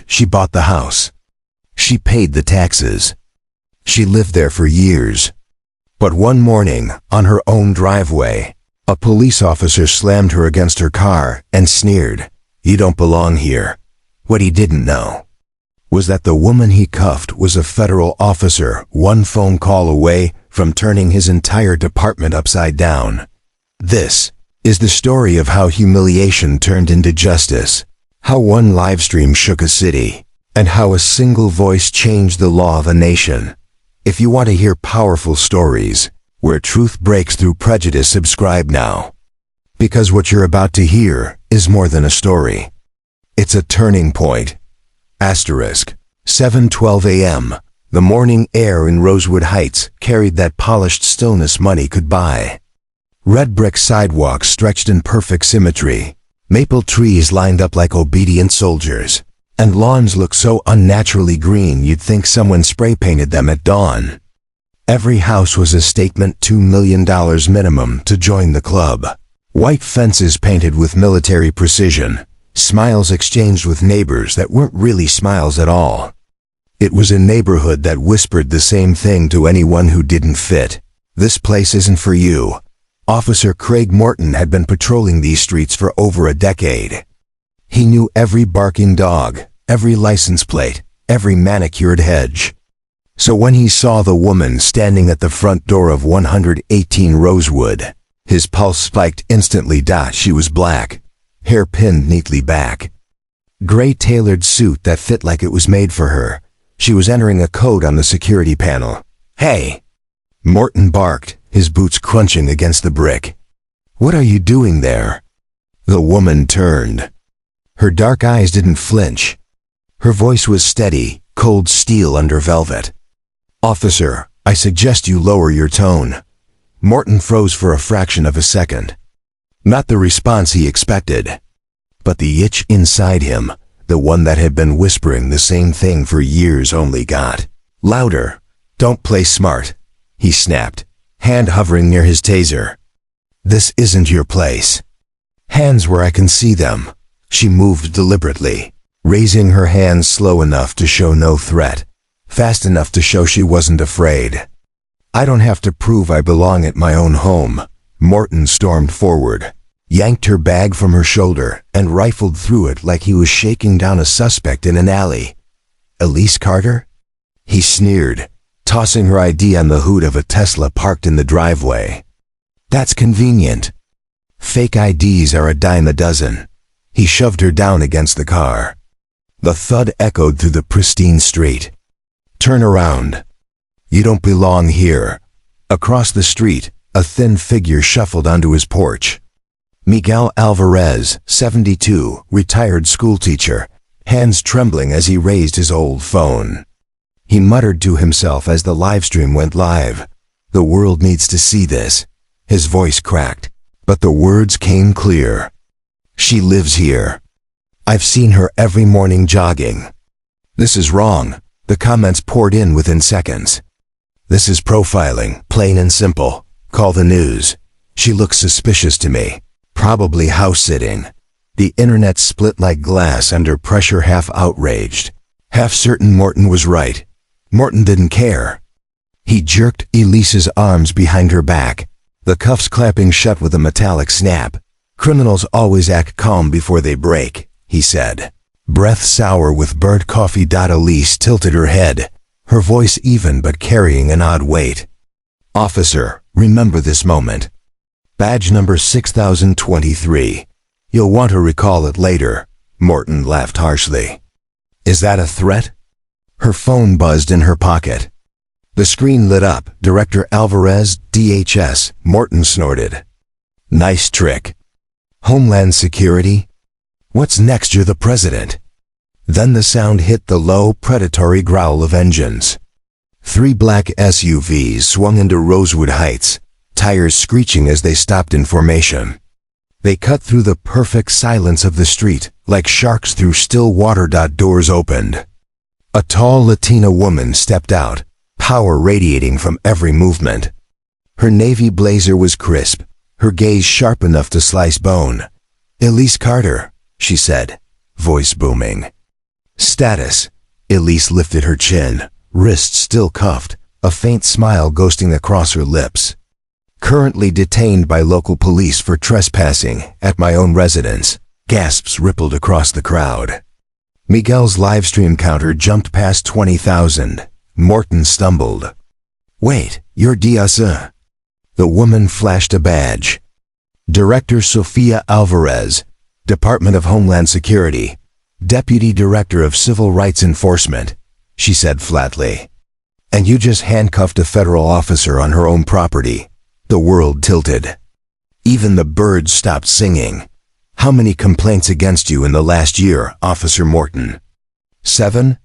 She bought the house. She paid the taxes. She lived there for years. But one morning, on her own driveway, a police officer slammed her against her car and sneered, "You don't belong here." What he didn't know was that the woman he cuffed was a federal officer, one phone call away from turning his entire department upside down. This is the story of how humiliation turned into justice, how one livestream shook a city, and how a single voice changed the law of a nation. If you want to hear powerful stories where truth breaks through prejudice, subscribe now. Because what you're about to hear is more than a story. It's a turning point. 7:12 a.m. The morning air in Rosewood Heights carried that polished stillness money could buy. Red brick sidewalks stretched in perfect symmetry. Maple trees lined up like obedient soldiers. And lawns looked so unnaturally green you'd think someone spray-painted them at dawn. Every house was a statement, $2 million minimum to join the club. White fences painted with military precision. Smiles exchanged with neighbors that weren't really smiles at all. It was a neighborhood that whispered the same thing to anyone who didn't fit. This place isn't for you. Officer Craig Morton had been patrolling these streets for over a decade. He knew every barking dog, every license plate, every manicured hedge. So when he saw the woman standing at the front door of 118 Rosewood, his pulse spiked instantly. She was black, hair pinned neatly back. Gray tailored suit that fit like it was made for her. She was entering a code on the security panel. "Hey!" Morton barked, his boots crunching against the brick. "What are you doing there?" The woman turned. Her dark eyes didn't flinch. Her voice was steady, cold steel under velvet. "Officer, I suggest you lower your tone." Morton froze for a fraction of a second. Not the response he expected, but the itch inside him, the one that had been whispering the same thing for years, only got louder. "Don't play smart," he snapped, hand hovering near his taser. "This isn't your place." "Hands where I can see them." She moved deliberately, raising her hands slow enough to show no threat, fast enough to show she wasn't afraid. "I don't have to prove I belong at my own home." Morton stormed forward, yanked her bag from her shoulder, and rifled through it like he was shaking down a suspect in an alley. "Elise Carter?" He sneered, tossing her ID on the hood of a Tesla parked in the driveway. "That's convenient. Fake IDs are a dime a dozen." He shoved her down against the car. The thud echoed through the pristine street. "Turn around. You don't belong here." Across the street, a thin figure shuffled onto his porch. Miguel Alvarez, 72, retired schoolteacher, hands trembling as he raised his old phone. He muttered to himself as the livestream went live. "The world needs to see this." His voice cracked, but the words came clear. "She lives here. I've seen her every morning jogging." "This is wrong." The comments poured in within seconds. "This is profiling, plain and simple. Call the news. She looks suspicious to me. Probably house-sitting." The internet split like glass under pressure, half outraged, half certain Morton was right. Morton didn't care. He jerked Elise's arms behind her back, the cuffs clapping shut with a metallic snap. "Criminals always act calm before they break," he said, breath sour with burnt coffee. Elise tilted her head, her voice even but carrying an odd weight. "Officer, remember this moment. Badge number 6023. You'll want to recall it later." Morton laughed harshly. "Is that a threat?" Her phone buzzed in her pocket. The screen lit up. "Director Alvarez, DHS." Morton snorted. "Nice trick. Homeland Security? What's next? You're the president." Then the sound hit, the low, predatory growl of engines. 3 black SUVs swung into Rosewood Heights, tires screeching as they stopped in formation. They cut through the perfect silence of the street, like sharks through still water. Doors opened. A tall Latina woman stepped out, power radiating from every movement. Her navy blazer was crisp, her gaze sharp enough to slice bone. "Elise Carter," she said, voice booming. Status. Elise lifted her chin, wrists still cuffed, a faint smile ghosting across her lips. Currently detained by local police for trespassing at my own residence. Gasps rippled across the crowd. Miguel's livestream counter jumped past 20,000. Morton stumbled. Wait, you're Diaz. The woman flashed a badge. Director Sofia Alvarez, Department of Homeland Security, Deputy Director of Civil Rights Enforcement, she said flatly. And you just handcuffed a federal officer on her own property. The world tilted. Even the birds stopped singing. How many complaints against you in the last year, Officer Morton? 7?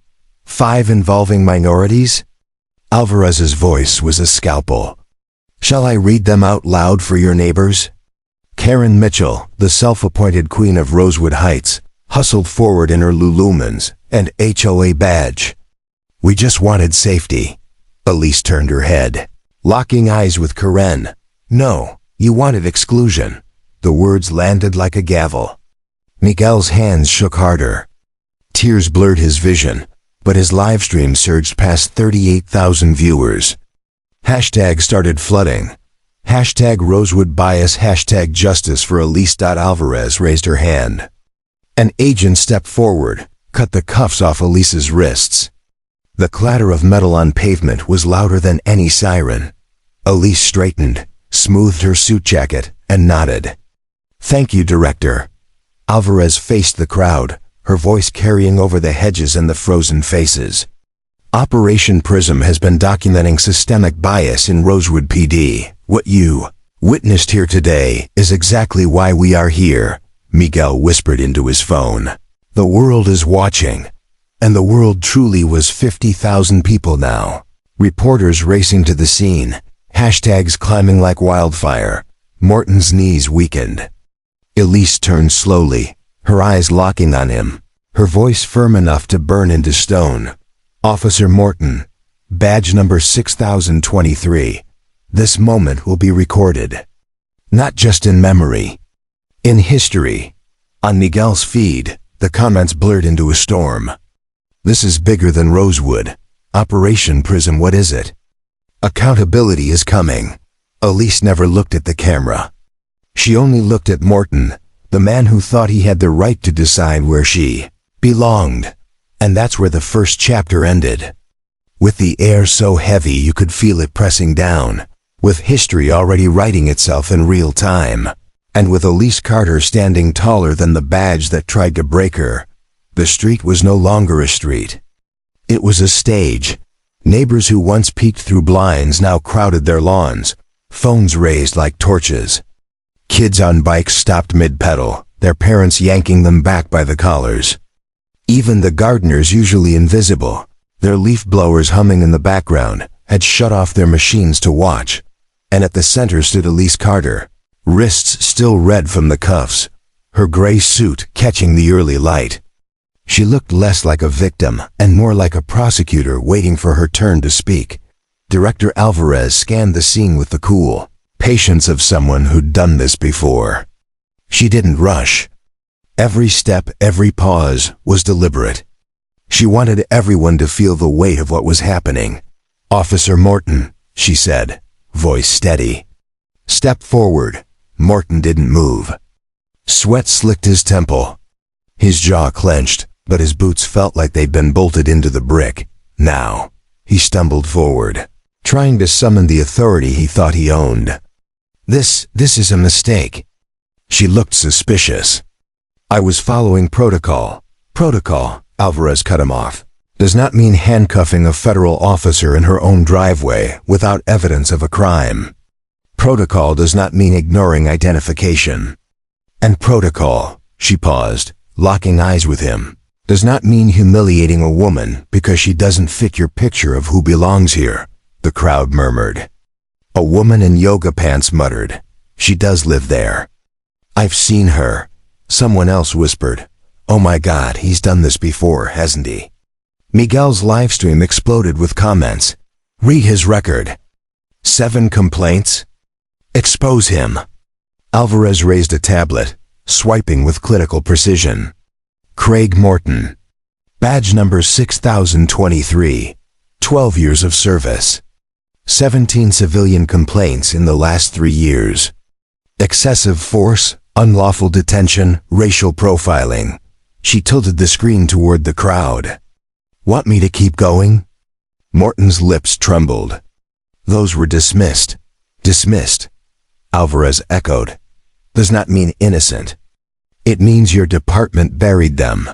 5 involving minorities? Alvarez's voice was a scalpel. Shall I read them out loud for your neighbors? Karen Mitchell, the self-appointed queen of Rosewood Heights, hustled forward in her Lulumans and HOA badge. We just wanted safety. Elise turned her head, locking eyes with Karen. No, you wanted exclusion. The words landed like a gavel. Miguel's hands shook harder. Tears blurred his vision, but his livestream surged past 38,000 viewers. Hashtag started flooding. Hashtag Rosewood bias. Hashtag justice for Elise. Alvarez raised her hand. An agent stepped forward, cut the cuffs off Elise's wrists. The clatter of metal on pavement was louder than any siren. Elise straightened, smoothed her suit jacket, and nodded. Thank you, Director. Alvarez faced the crowd, her voice carrying over the hedges and the frozen faces. Operation Prism has been documenting systemic bias in Rosewood PD. What you witnessed here today is exactly why we are here, Miguel whispered into his phone. The world is watching. And the world truly was 50,000 people now. Reporters racing to the scene, hashtags climbing like wildfire. Morton's knees weakened. Elise turned slowly, her eyes locking on him, her voice firm enough to burn into stone. Officer Morton, badge number 6023. This moment will be recorded. Not just in memory. In history. On Miguel's feed, the comments blurred into a storm. This is bigger than Rosewood. Operation Prism, what is it? Accountability is coming. Elise never looked at the camera. She only looked at Morton, the man who thought he had the right to decide where she belonged. And that's where the first chapter ended. With the air so heavy you could feel it pressing down, with history already writing itself in real time, and with Elise Carter standing taller than the badge that tried to break her, the street was no longer a street. It was a stage. Neighbors who once peeked through blinds now crowded their lawns, phones raised like torches. Kids on bikes stopped mid-pedal, their parents yanking them back by the collars. Even the gardeners, usually invisible, their leaf blowers humming in the background, had shut off their machines to watch. And at the center stood Elise Carter, wrists still red from the cuffs, her gray suit catching the early light. She looked less like a victim and more like a prosecutor waiting for her turn to speak. Director Alvarez scanned the scene with the cool patience of someone who'd done this before. She didn't rush. Every step, every pause was deliberate. She wanted everyone to feel the weight of what was happening. Officer Morton, she said, voice steady. Step forward. Morton didn't move. Sweat slicked his temple. His jaw clenched, but his boots felt like they'd been bolted into the brick. Now, he stumbled forward, trying to summon the authority he thought he owned. This is a mistake. She looked suspicious. I was following protocol. Protocol, Alvarez cut him off, does not mean handcuffing a federal officer in her own driveway without evidence of a crime. Protocol does not mean ignoring identification. And protocol, she paused, locking eyes with him, does not mean humiliating a woman because she doesn't fit your picture of who belongs here, the crowd murmured. A woman in yoga pants muttered, she does live there. I've seen her. Someone else whispered, oh my God, he's done this before, hasn't he? Miguel's livestream exploded with comments. Read his record. 7 complaints? Expose him. Alvarez raised a tablet, swiping with clinical precision. Craig Morton. Badge number 6023. 12 years of service. 17 civilian complaints in the last 3 years. Excessive force, unlawful detention, racial profiling. She tilted the screen toward the crowd. Want me to keep going? Morton's lips trembled. Those were dismissed. Dismissed. Alvarez echoed. Does not mean innocent. It means your department buried them.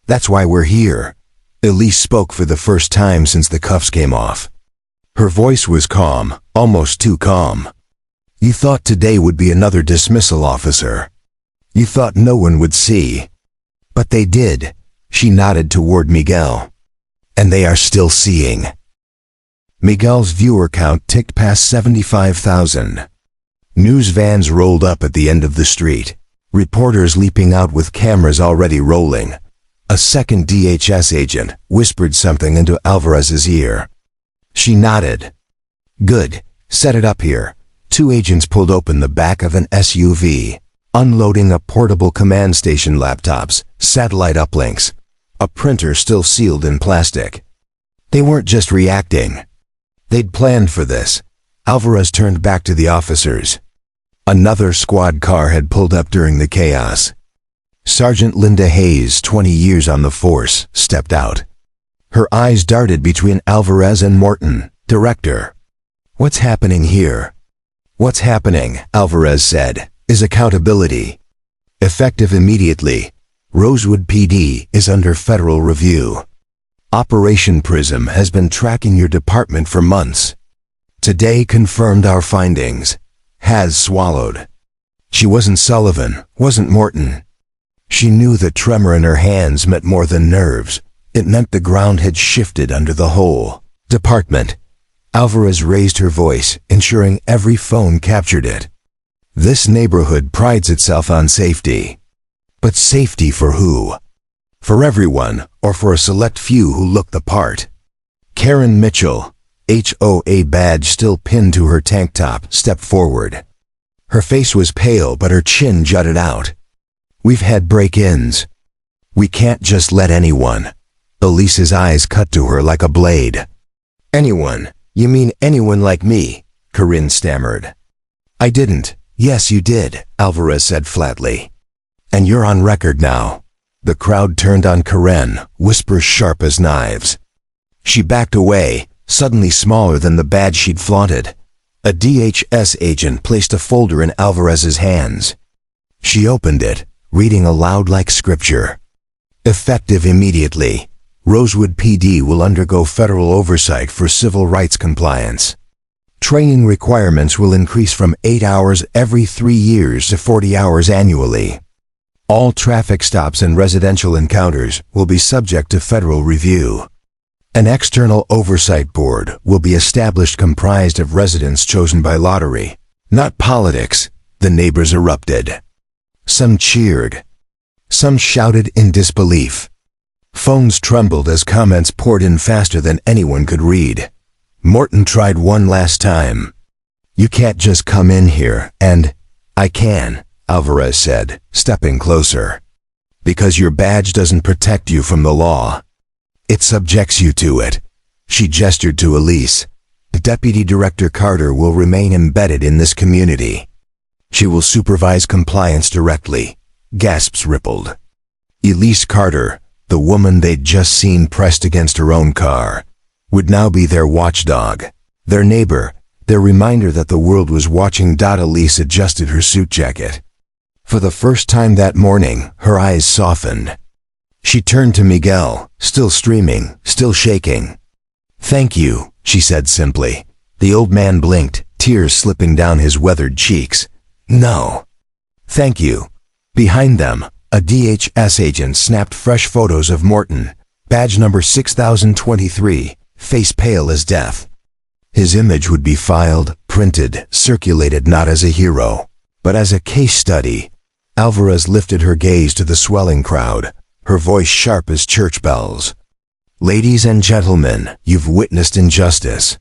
That's why we're here. Elise spoke for the first time since the cuffs came off. Her voice was calm, almost too calm. You thought today would be another dismissal, officer. You thought no one would see. But they did. She nodded toward Miguel. And they are still seeing. Miguel's viewer count ticked past 75,000. News vans rolled up at the end of the street. Reporters leaping out with cameras already rolling. A second DHS agent whispered something into Alvarez's ear. She nodded. Good. Set it up here. 2 agents pulled open the back of an SUV, unloading a portable command station, laptops, satellite uplinks, a printer still sealed in plastic. They weren't just reacting. They'd planned for this. Alvarez turned back to the officers. Another squad car had pulled up during the chaos. Sergeant Linda Hayes, 20 years on the force, stepped out. Her eyes darted between Alvarez and Morton. Director. What's happening here? What's happening, Alvarez said, is accountability. Effective immediately. Rosewood PD is under federal review. Operation Prism has been tracking your department for months. Today confirmed our findings. Has swallowed. She wasn't Sullivan, wasn't Morton. She knew the tremor in her hands meant more than nerves. It meant the ground had shifted under the whole department. Alvarez raised her voice, ensuring every phone captured it. This neighborhood prides itself on safety. But safety for who? For everyone, or for a select few who look the part? Karen Mitchell, HOA badge still pinned to her tank top, stepped forward. Her face was pale, but her chin jutted out. We've had break-ins. We can't just let anyone. Elise's eyes cut to her like a blade. Anyone? You mean anyone like me? Corinne stammered. I didn't. Yes, you did, Alvarez said flatly. And you're on record now. The crowd turned on Corinne, whispers sharp as knives. She backed away, suddenly smaller than the badge she'd flaunted. A DHS agent placed a folder in Alvarez's hands. She opened it, reading aloud like scripture. Effective immediately. Rosewood PD will undergo federal oversight for civil rights compliance. Training requirements will increase from 8 hours every 3 years to 40 hours annually. All traffic stops and residential encounters will be subject to federal review. An external oversight board will be established comprised of residents chosen by lottery, not politics. The neighbors erupted. Some cheered. Some shouted in disbelief. Phones trembled as comments poured in faster than anyone could read. Morton tried one last time. You can't just come in here and... I can, Alvarez said, stepping closer. Because your badge doesn't protect you from the law. It subjects you to it. She gestured to Elise. Deputy Director Carter will remain embedded in this community. She will supervise compliance directly. Gasps rippled. Elise Carter, the woman they'd just seen pressed against her own car, would now be their watchdog, their neighbor, their reminder that the world was watching. Elise adjusted her suit jacket. For the first time that morning, her eyes softened. She turned to Miguel, still streaming, still shaking. Thank you, she said simply. The old man blinked, tears slipping down his weathered cheeks. No. Thank you. Behind them, a DHS agent snapped fresh photos of Morton, badge number 6023, face pale as death. His image would be filed, printed, circulated not as a hero, but as a case study. Alvarez lifted her gaze to the swelling crowd, her voice sharp as church bells. Ladies and gentlemen, you've witnessed injustice.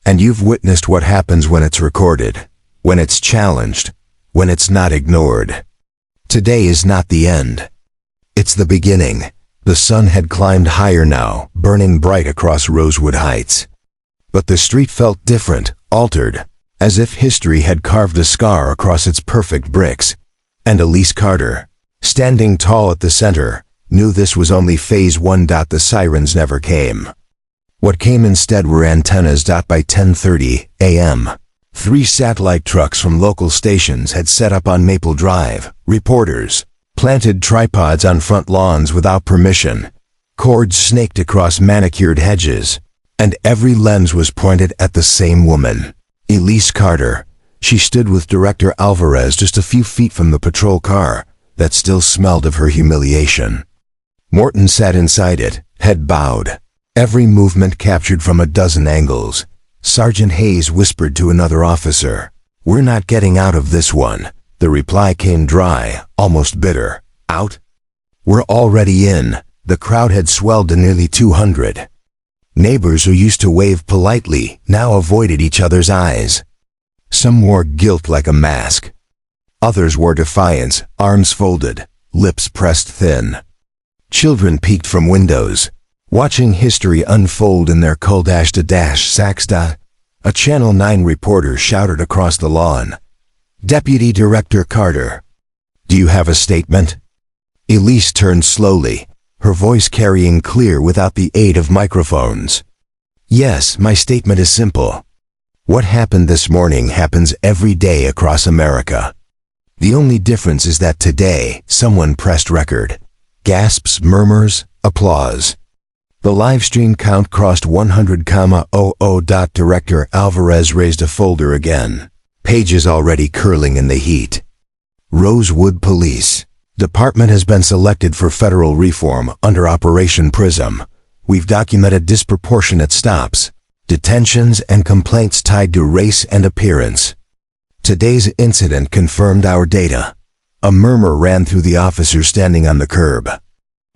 And you've witnessed what happens when it's recorded, when it's challenged, when it's not ignored. Today is not the end. It's the beginning. The sun had climbed higher now, burning bright across Rosewood Heights. But the street felt different, altered, as if history had carved a scar across its perfect bricks. And Elise Carter, standing tall at the center, knew this was only phase 1. The sirens never came. What came instead were antennas. By 10:30 a.m., 3 satellite trucks from local stations had set up on Maple Drive. Reporters planted tripods on front lawns without permission. Cords snaked across manicured hedges, and every lens was pointed at the same woman, Elise Carter. She stood with Director Alvarez just a few feet from the patrol car that still smelled of her humiliation. Morton sat inside it, head bowed, every movement captured from a dozen angles. Sergeant Hayes whispered to another officer, "We're not getting out of this one." The reply came dry, almost bitter. "Out? We're already in." The crowd had swelled to nearly 200. Neighbors who used to wave politely now avoided each other's eyes. Some wore guilt like a mask. Others wore defiance, arms folded, lips pressed thin. Children peeked from windows, watching history unfold in their cul-de-sacs. A Channel 9 reporter shouted across the lawn, "Deputy Director Carter, do you have a statement?" Elise turned slowly, her voice carrying clear without the aid of microphones. "Yes, my statement is simple. What happened this morning happens every day across America. The only difference is that today, someone pressed record." Gasps, murmurs, applause. The live stream count crossed 100,000. Director Alvarez raised a folder again, pages already curling in the heat. Rosewood Police Department has been selected for federal reform under Operation Prism. We've documented disproportionate stops, detentions, and complaints tied to race and appearance. Today's incident confirmed our data. A murmur ran through the officers standing on the curb.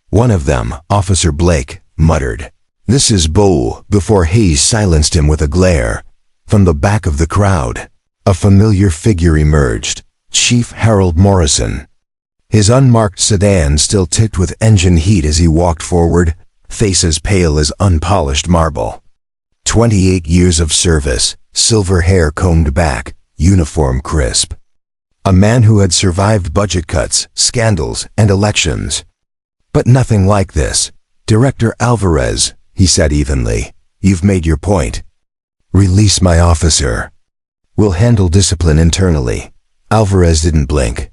One of them, Officer Blake, muttered, "This is bull," before Hayes silenced him with a glare. From the back of the crowd, a familiar figure emerged, Chief Harold Morrison. His unmarked sedan still ticked with engine heat as he walked forward, face as pale as unpolished marble. 28 years of service, silver hair combed back, uniform crisp. A man who had survived budget cuts, scandals, and elections. "But nothing like this. Director Alvarez," he said evenly, "you've made your point. Release my officer. We'll handle discipline internally." Alvarez didn't blink.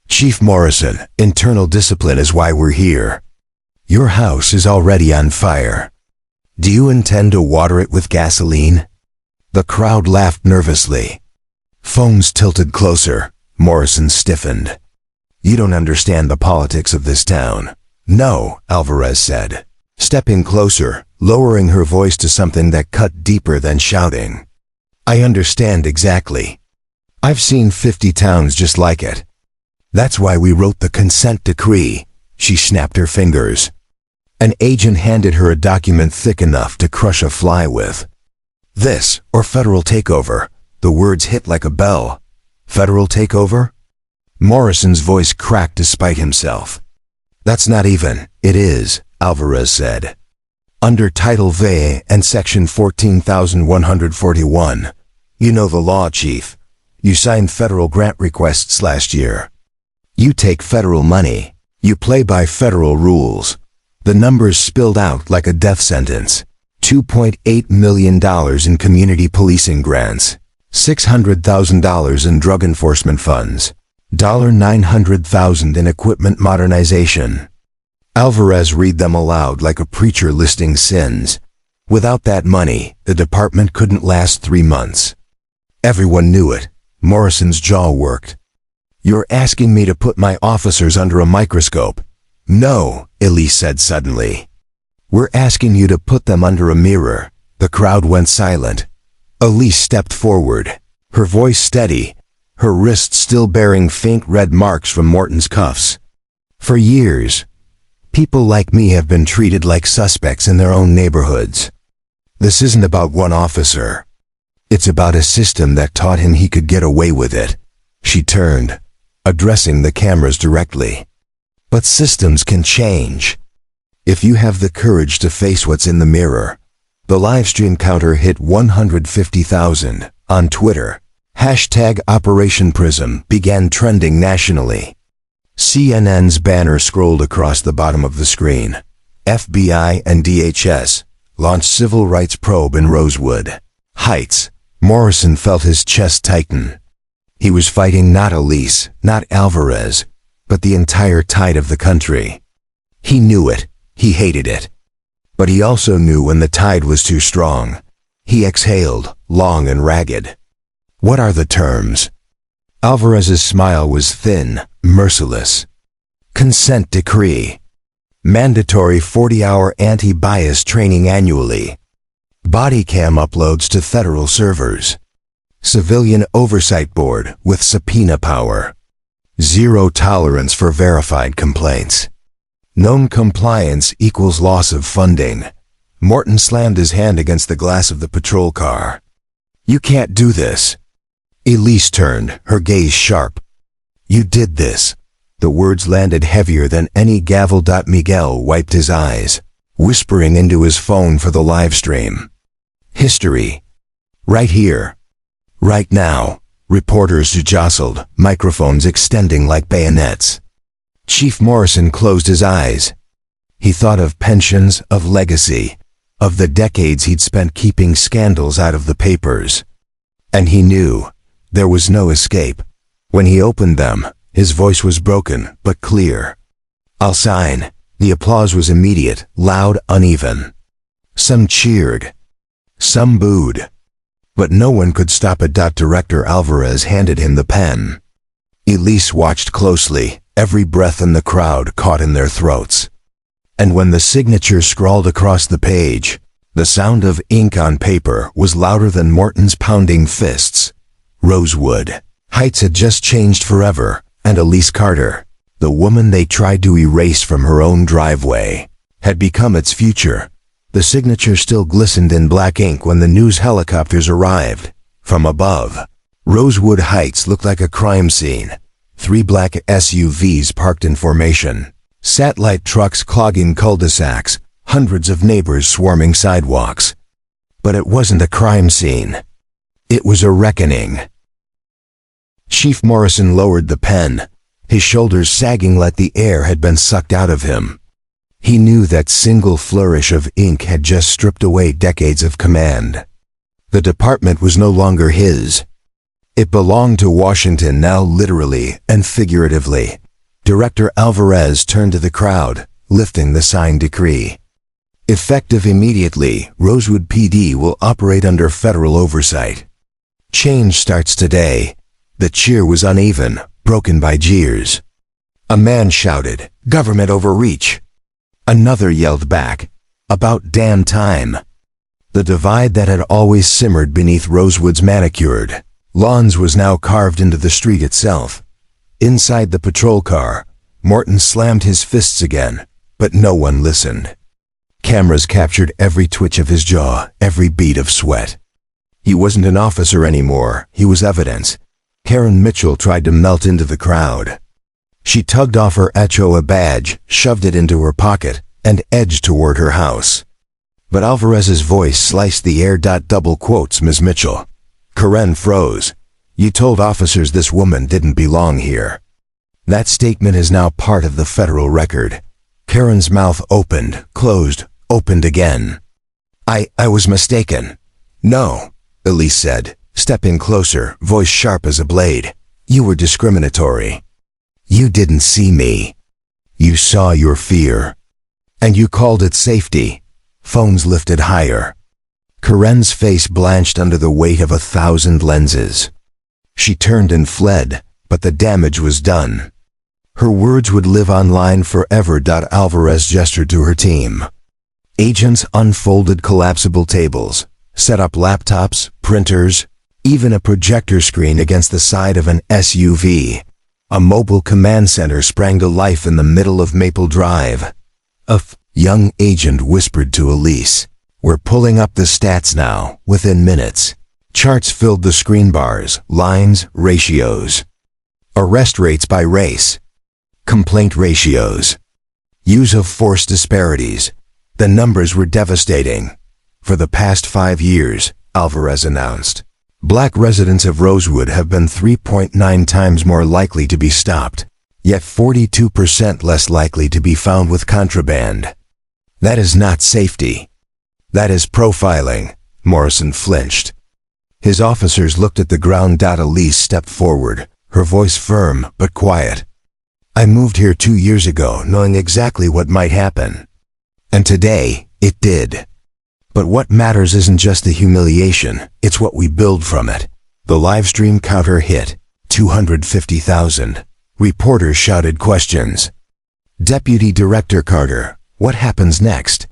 "Chief Morrison, internal discipline is why we're here. Your house is already on fire. Do you intend to water it with gasoline?" The crowd laughed nervously. Phones tilted closer. Morrison stiffened. "You don't understand the politics of this town." "No," Alvarez said, stepping closer, lowering her voice to something that cut deeper than shouting. "I understand exactly. I've seen 50 towns just like it. That's why we wrote the consent decree." She snapped her fingers. An agent handed her a document thick enough to crush a fly with. "This, or federal takeover." The words hit like a bell. "Federal takeover?" Morrison's voice cracked despite himself. "That's not even." "It is," Alvarez said. "Under Title V and Section 14,141. You know the law, Chief. You signed federal grant requests last year. You take federal money. You play by federal rules." The numbers spilled out like a death sentence. $2.8 million in community policing grants. $600,000 in drug enforcement funds. $900,000 in equipment modernization. Alvarez read them aloud like a preacher listing sins. Without that money, the department couldn't last 3 months. Everyone knew it. Morrison's jaw worked. "You're asking me to put my officers under a microscope." "No," Elise said suddenly. "We're asking you to put them under a mirror." The crowd went silent. Elise stepped forward, her voice steady, her wrists still bearing faint red marks from Morton's cuffs. "For years, people like me have been treated like suspects in their own neighborhoods. This isn't about one officer. It's about a system that taught him he could get away with it." She turned, addressing the cameras directly. "But systems can change. if you have the courage to face what's in the mirror. The livestream counter hit 150,000 on Twitter. Hashtag Operation Prism began trending nationally. CNN's banner scrolled across the bottom of the screen. FBI and DHS launched civil rights probe in Rosewood Heights. Morrison felt his chest tighten. He was fighting not Elise, not Alvarez, but the entire tide of the country. He knew it. He hated it. But he also knew when the tide was too strong. He exhaled, long and ragged. What are the terms? Alvarez's smile was thin, merciless. Consent decree. Mandatory 40-hour anti-bias training annually. Body cam uploads to federal servers. Civilian oversight board with subpoena power. Zero tolerance for verified complaints. Non-compliance equals loss of funding. Morton slammed his hand against the glass of the patrol car. You can't do this. Elise turned, her gaze sharp. You did this. The words landed heavier than any gavel. Miguel wiped his eyes, whispering into his phone for the live stream. History. Right here. Right now. Reporters jostled, microphones extending like bayonets. Chief Morrison closed his eyes. He thought of pensions, of legacy, of the decades he'd spent keeping scandals out of the papers. And he knew there was no escape. When he opened them, his voice was broken, but clear. I'll sign. The applause was immediate, loud, uneven. Some cheered. Some booed. But no one could stop it. Director Alvarez handed him the pen. Elise watched closely, every breath in the crowd caught in their throats. And when the signature scrawled across the page, the sound of ink on paper was louder than Morton's pounding fists. Rosewood Heights had just changed forever, and Elise Carter, the woman they tried to erase from her own driveway, had become its future. The signature still glistened in black ink when the news helicopters arrived. From above, Rosewood Heights looked like a crime scene. 3 black SUVs parked in formation. Satellite trucks clogging cul-de-sacs. Hundreds of neighbors swarming sidewalks. But it wasn't a crime scene. It was a reckoning. Chief Morrison lowered the pen, his shoulders sagging like the air had been sucked out of him. He knew that single flourish of ink had just stripped away decades of command. The department was no longer his. It belonged to Washington now, literally and figuratively. Director Alvarez turned to the crowd, lifting the signed decree. Effective immediately, Rosewood PD will operate under federal oversight. Change starts today. The cheer was uneven, broken by jeers. A man shouted, "Government overreach." Another yelled back, "About damn time." The divide that had always simmered beneath Rosewood's manicured lawns was now carved into the street itself. Inside the patrol car, Morton slammed his fists again, but no one listened. Cameras captured every twitch of his jaw, every bead of sweat. He wasn't an officer anymore, he was evidence. Karen Mitchell tried to melt into the crowd. She tugged off her HOA badge, shoved it into her pocket, and edged toward her house. But Alvarez's voice sliced the air. Double quotes, Ms. Mitchell. Karen froze. You told officers this woman didn't belong here. That statement is now part of the federal record. Karen's mouth opened, closed, opened again. I was mistaken. No, Elise said, stepping closer, voice sharp as a blade. You were discriminatory. You didn't see me. You saw your fear. And you called it safety. Phones lifted higher. Karen's face blanched under the weight of 1,000 lenses. She turned and fled, but the damage was done. Her words would live online forever. Alvarez gestured to her team. Agents unfolded collapsible tables, set up laptops, printers, even a projector screen against the side of an SUV. A mobile command center sprang to life in the middle of Maple Drive. A young agent whispered to Elise, "We're pulling up the stats now, within minutes." Charts filled the screen bars, lines, ratios. Arrest rates by race. Complaint ratios. Use of force disparities. The numbers were devastating. For the past 5 years, Alvarez announced, black residents of Rosewood have been 3.9 times more likely to be stopped, yet 42% less likely to be found with contraband. That is not safety. That is profiling. Morrison flinched. His officers looked at the ground. Elise stepped forward, her voice firm but quiet. I moved here 2 years ago knowing exactly what might happen. And today, it did. But what matters isn't just the humiliation, it's what we build from it. The live stream counter hit 250,000. Reporters shouted questions. Deputy Director Carter, what happens next?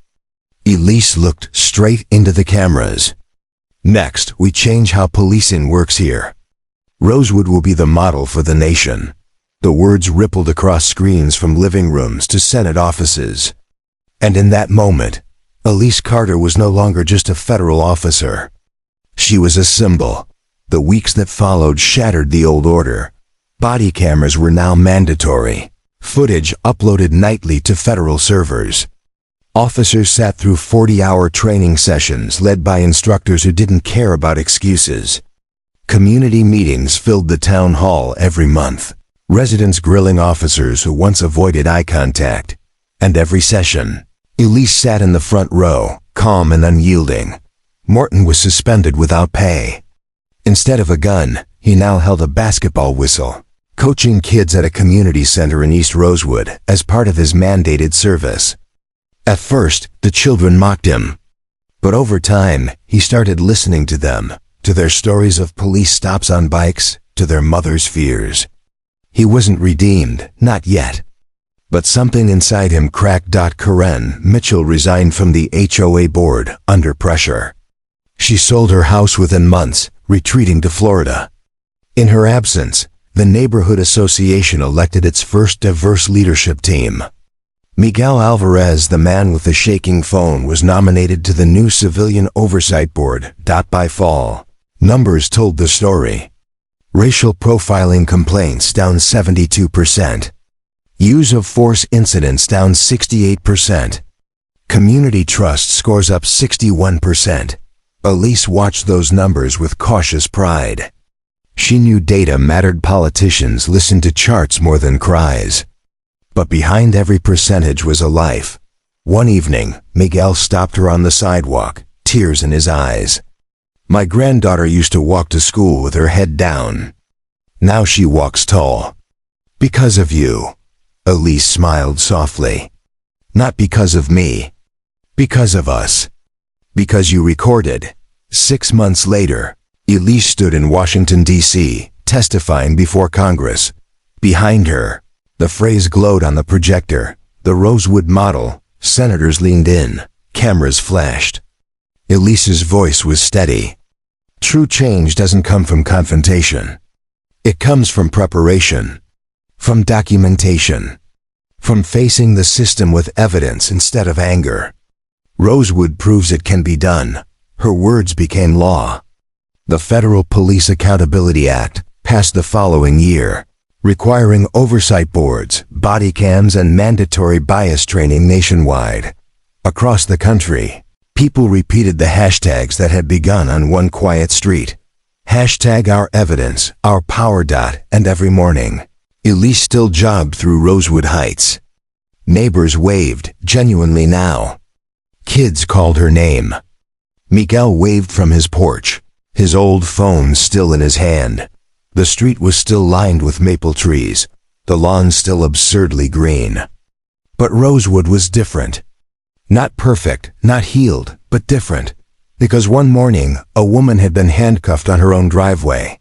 Elise looked straight into the cameras. Next, we change how policing works here. Rosewood will be the model for the nation. The words rippled across screens from living rooms to Senate offices. And in that moment, Elise Carter was no longer just a federal officer. She was a symbol. The weeks that followed shattered the old order. Body cameras were now mandatory. Footage uploaded nightly to federal servers. Officers sat through 40-hour training sessions led by instructors who didn't care about excuses. Community meetings filled the town hall every month, residents grilling officers who once avoided eye contact. And every session, Elise sat in the front row, calm and unyielding. Morton was suspended without pay. Instead of a gun, he now held a basketball whistle, coaching kids at a community center in East Rosewood as part of his mandated service. At first, the children mocked him. But over time, he started listening to them, to their stories of police stops on bikes, to their mothers' fears. He wasn't redeemed, not yet. But something inside him cracked. Karen Mitchell resigned from the HOA board under pressure. She sold her house within months, retreating to Florida. In her absence, the neighborhood association elected its first diverse leadership team. Miguel Alvarez, the man with the shaking phone, was nominated to the new Civilian Oversight Board. By fall, numbers told the story. Racial profiling complaints down 72%. Use of force incidents down 68%. Community trust scores up 61%. Elise watched those numbers with cautious pride. She knew data mattered. Politicians listened to charts more than cries. But behind every percentage was a life. One evening, Miguel stopped her on the sidewalk, tears in his eyes. My granddaughter used to walk to school with her head down. Now she walks tall. Because of you. Elise smiled softly. Not because of me. Because of us. Because you recorded. 6 months later, Elise stood in Washington, D.C., testifying before Congress. Behind her, the phrase glowed on the projector, the Rosewood model. Senators leaned in, cameras flashed. Elise's voice was steady. True change doesn't come from confrontation. It comes from preparation, from documentation, from facing the system with evidence instead of anger. Rosewood proves it can be done. Her words became law. The Federal Police Accountability Act passed the following year, requiring oversight boards, body cams, and mandatory bias training nationwide. Across the country, people repeated the hashtags that had begun on one quiet street. Hashtag our evidence, our power. And every morning, Elise still jogged through Rosewood Heights. Neighbors waved, genuinely now. Kids called her name. Miguel waved from his porch, his old phone still in his hand. The street was still lined with maple trees, the lawn still absurdly green. But Rosewood was different. Not perfect, not healed, but different. Because one morning, a woman had been handcuffed on her own driveway.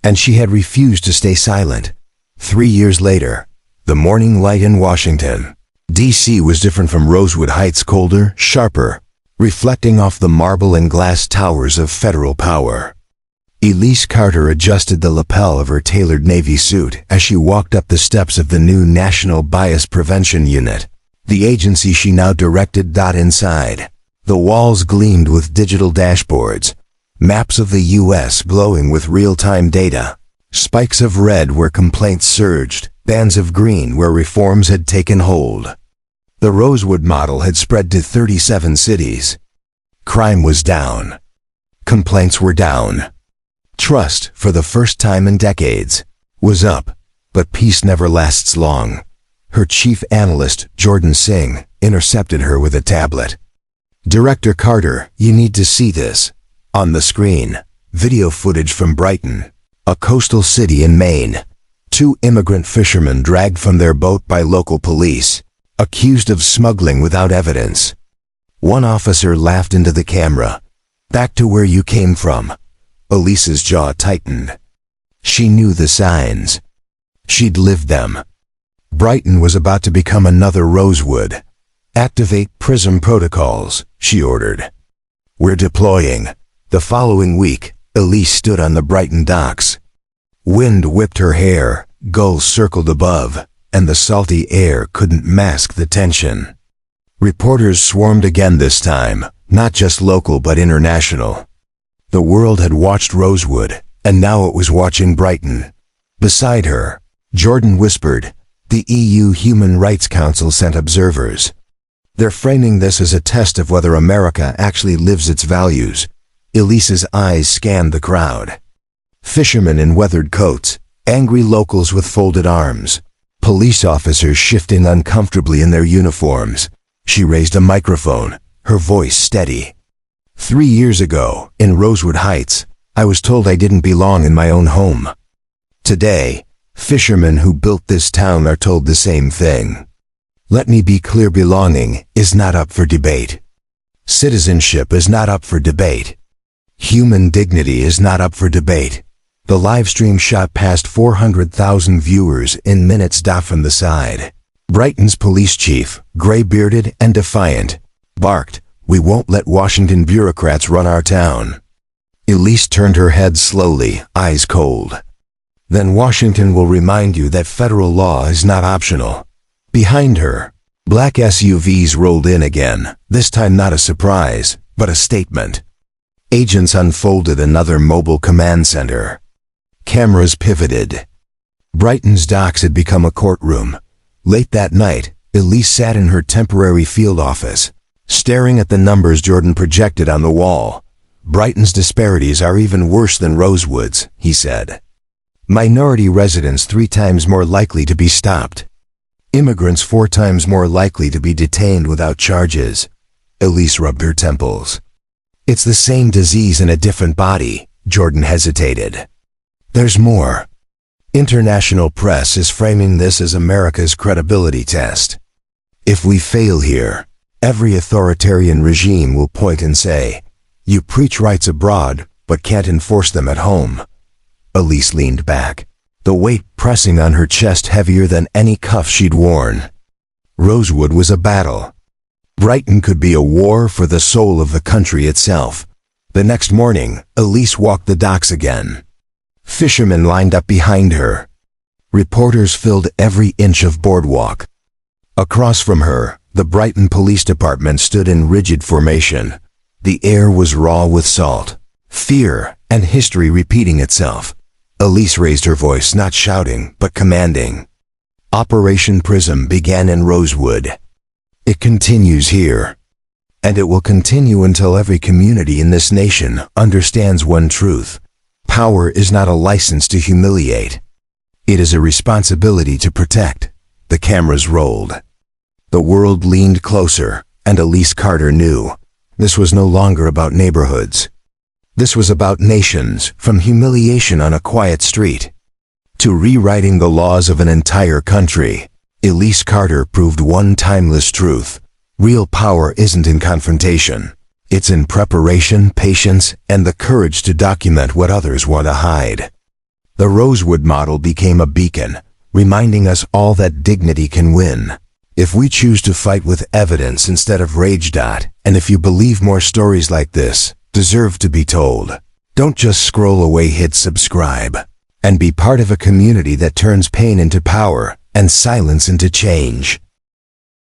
And she had refused to stay silent. 3 years later, the morning light in Washington, D.C. was different from Rosewood Heights, colder, sharper, reflecting off the marble and glass towers of federal power. Elise Carter adjusted the lapel of her tailored navy suit as she walked up the steps of the new National Bias Prevention Unit, the agency she now directed. Inside, the walls gleamed with digital dashboards, maps of the U.S. glowing with real-time data, spikes of red where complaints surged, bands of green where reforms had taken hold. The Rosewood model had spread to 37 cities. Crime was down. Complaints were down. Trust, for the first time in decades, was up, but peace never lasts long. Her chief analyst, Jordan Singh, intercepted her with a tablet. "Director Carter, you need to see this." On the screen, video footage from Brighton, a coastal city in Maine. Two immigrant fishermen dragged from their boat by local police, accused of smuggling without evidence. One officer laughed into the camera. "Back to where you came from." Elise's jaw tightened. She knew the signs. She'd lived them. Brighton was about to become another Rosewood. "Activate PRISM protocols," she ordered. "We're deploying." The following week, Elise stood on the Brighton docks. Wind whipped her hair, gulls circled above, and the salty air couldn't mask the tension. Reporters swarmed again this time, not just local but international. The world had watched Rosewood, and now it was watching Brighton. Beside her, Jordan whispered, "The EU Human Rights Council sent observers. They're framing this as a test of whether America actually lives its values." Elise's eyes scanned the crowd. Fishermen in weathered coats, angry locals with folded arms, police officers shifting uncomfortably in their uniforms. She raised a microphone, her voice steady. 3 years ago, in Rosewood Heights, I was told I didn't belong in my own home. Today, fishermen who built this town are told the same thing. Let me be clear, belonging is not up for debate. Citizenship is not up for debate. Human dignity is not up for debate. The live stream shot past 400,000 viewers in minutes. From the side, Brighton's police chief, gray-bearded and defiant, barked, "We won't let Washington bureaucrats run our town." Elise turned her head slowly, eyes cold. "Then Washington will remind you that federal law is not optional." Behind her, black SUVs rolled in again, this time not a surprise, but a statement. Agents unfolded another mobile command center. Cameras pivoted. Brighton's docks had become a courtroom. Late that night, Elise sat in her temporary field office, staring at the numbers Jordan projected on the wall. "Brighton's disparities are even worse than Rosewood's," he said. "Minority residents 3 times more likely to be stopped. Immigrants 4 times more likely to be detained without charges." Elise rubbed her temples. "It's the same disease in a different body," Jordan hesitated. "There's more. International press is framing this as America's credibility test. If we fail here, every authoritarian regime will point and say, 'You preach rights abroad, but can't enforce them at home.'" Elise leaned back, the weight pressing on her chest heavier than any cuff she'd worn. Rosewood was a battle. Brighton could be a war for the soul of the country itself. The next morning, Elise walked the docks again. Fishermen lined up behind her. Reporters filled every inch of boardwalk. Across from her, the Brighton Police Department stood in rigid formation. The air was raw with salt, fear, and history repeating itself. Elise raised her voice, not shouting, but commanding. "Operation PRISM began in Rosewood. It continues here. And it will continue until every community in this nation understands one truth. Power is not a license to humiliate. It is a responsibility to protect." The cameras rolled. The world leaned closer, and Elise Carter knew. This was no longer about neighborhoods. This was about nations, from humiliation on a quiet street to rewriting the laws of an entire country. Elise Carter proved one timeless truth. Real power isn't in confrontation. It's in preparation, patience, and the courage to document what others want to hide. The Rosewood model became a beacon, reminding us all that dignity can win if we choose to fight with evidence instead of rage. And if you believe more stories like this deserve to be told, don't just scroll away, hit subscribe, and be part of a community that turns pain into power and silence into change.